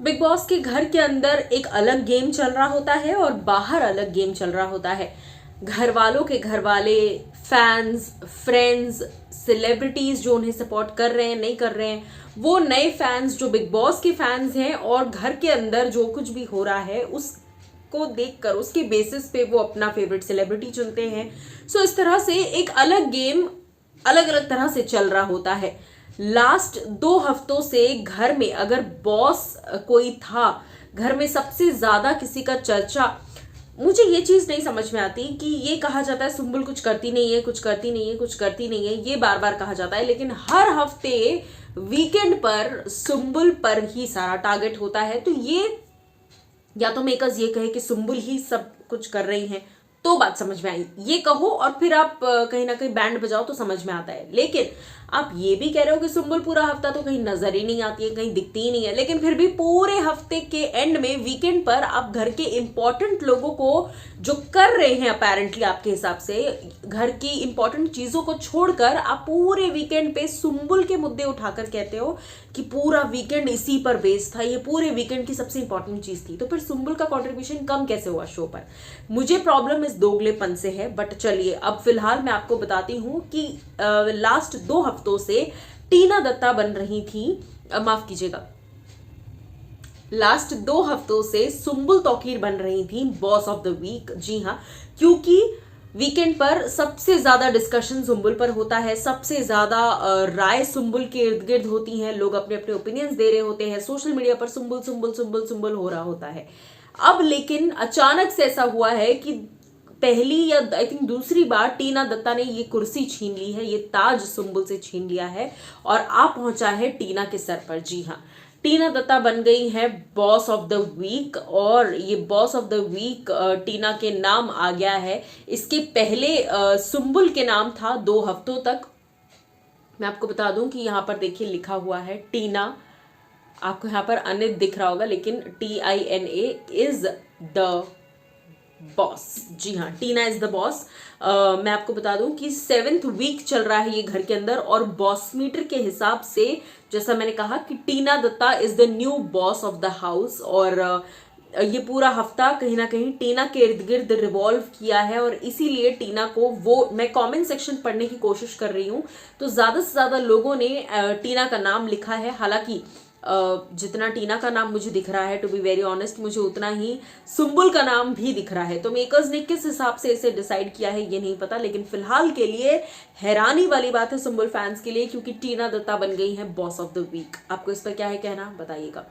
Big boss के घर के अंदर एक अलग गेम चल रहा होता है और बाहर अलग गेम चल रहा होता है। घर वालों के घर वाले, फैंस, फ्रेंड्स, सेलिब्रिटीज जो उन्हें सपोर्ट कर रहे हैं, नहीं कर रहे हैं, वो नए फैंस जो बिग बॉस के फैंस हैं, और घर के अंदर जो कुछ भी हो रहा है उसको देखकर उसके बेसिस पे वो अपना फेवरेट सेलिब्रिटी चुनते हैं। सो इस तरह से एक अलग गेम अलग अलग तरह से चल रहा होता है। लास्ट 2 हफ्तों से घर में अगर बॉस कोई था, घर में सबसे ज्यादा किसी का चर्चा, मुझे ये चीज नहीं समझ में आती कि ये कहा जाता है सुम्बुल कुछ करती नहीं है, कुछ करती नहीं है, कुछ करती नहीं है, ये बार बार कहा जाता है, लेकिन हर हफ्ते वीकेंड पर सुम्बुल पर ही सारा टारगेट होता है। तो ये या तो मेकर्स ये कहे कि सुम्बुल ही सब कुछ कर रही हैं तो बात समझ में आई, ये कहो और फिर आप कहीं ना कहीं बैंड बजाओ तो समझ में आता है। लेकिन आप ये भी कह रहे हो कि सुम्बुल पूरा हफ्ता तो कहीं नजर ही नहीं आती है, कहीं दिखती ही नहीं है, लेकिन फिर भी पूरे हफ्ते के एंड में वीकेंड पर आप घर के इंपॉर्टेंट लोगों को जो कर रहे हैं, अपेरेंटली आपके हिसाब से घर की इंपॉर्टेंट चीजों को छोड़कर आप पूरे वीकेंड पे सुम्बुल के मुद्दे उठाकर कहते हो कि पूरा वीकेंड इसी पर बेस्ड था, ये पूरे वीकेंड की सबसे इंपॉर्टेंट चीज थी। तो फिर सुम्बुल का कंट्रीब्यूशन कम कैसे हुआ शो पर? मुझे प्रॉब्लम इस दोगलेपन से है। बट चलिए, अब फिलहाल मैं आपको बताती हूं कि लास्ट 2 हफ्तों से टीना दत्ता बन रही थी, माफ कीजिएगा, लास्ट 2 हफ्तों से सुम्बुल तौकीर बन रही थी बॉस ऑफ द वीक। जी हाँ, क्योंकि वीकेंड पर सबसे ज्यादा डिस्कशन सुम्बुल पर होता है, सबसे ज्यादा राय सुम्बुल के इर्द गिर्द होती हैं, लोग अपने अपने ओपिनियंस दे रहे होते हैं, सोशल मीडिया पर सुम्बुल सुम्बुल सुम्बुल सुम्बुल हो रहा होता है। अब लेकिन अचानक से ऐसा हुआ है कि पहली या आई थिंक दूसरी बार टीना दत्ता ने ये कुर्सी छीन ली है, ये ताज सुम्बुल से छीन लिया है और आ पहुंचा है टीना के सर पर। जी हाँ, टीना दत्ता बन गई है बॉस ऑफ द वीक, और ये बॉस ऑफ द वीक टीना के नाम आ गया है। इसके पहले सुम्बुल के नाम था 2 हफ्तों तक। मैं आपको बता दूं कि यहाँ पर देखिए लिखा हुआ है टीना, आपको यहाँ पर अनित दिख रहा होगा, लेकिन TINA इज द बॉस। जी हाँ, टीना इज द बॉस। मैं आपको बता दूं कि 7th वीक चल रहा है ये घर के अंदर, और बॉस मीटर के हिसाब से जैसा मैंने कहा कि Tina Datta is the new boss of the house, और ये पूरा हफ्ता कहीं ना कहीं टीना के इर्द गिर्द रिवॉल्व किया है। और इसीलिए टीना को, वो मैं कमेंट सेक्शन पढ़ने की कोशिश कर रही हूँ, तो ज्यादा से ज्यादा लोगों ने टीना का नाम लिखा है। हालांकि जितना टीना का नाम मुझे दिख रहा है, टू बी वेरी ऑनेस्ट, मुझे उतना ही सुम्बुल का नाम भी दिख रहा है। तो मेकर्स ने किस हिसाब से इसे डिसाइड किया है ये नहीं पता, लेकिन फिलहाल के लिए हैरानी वाली बात है सुम्बुल फैंस के लिए, क्योंकि टीना दत्ता बन गई है बॉस ऑफ द वीक। आपको इस पर क्या है कहना, बताइएगा।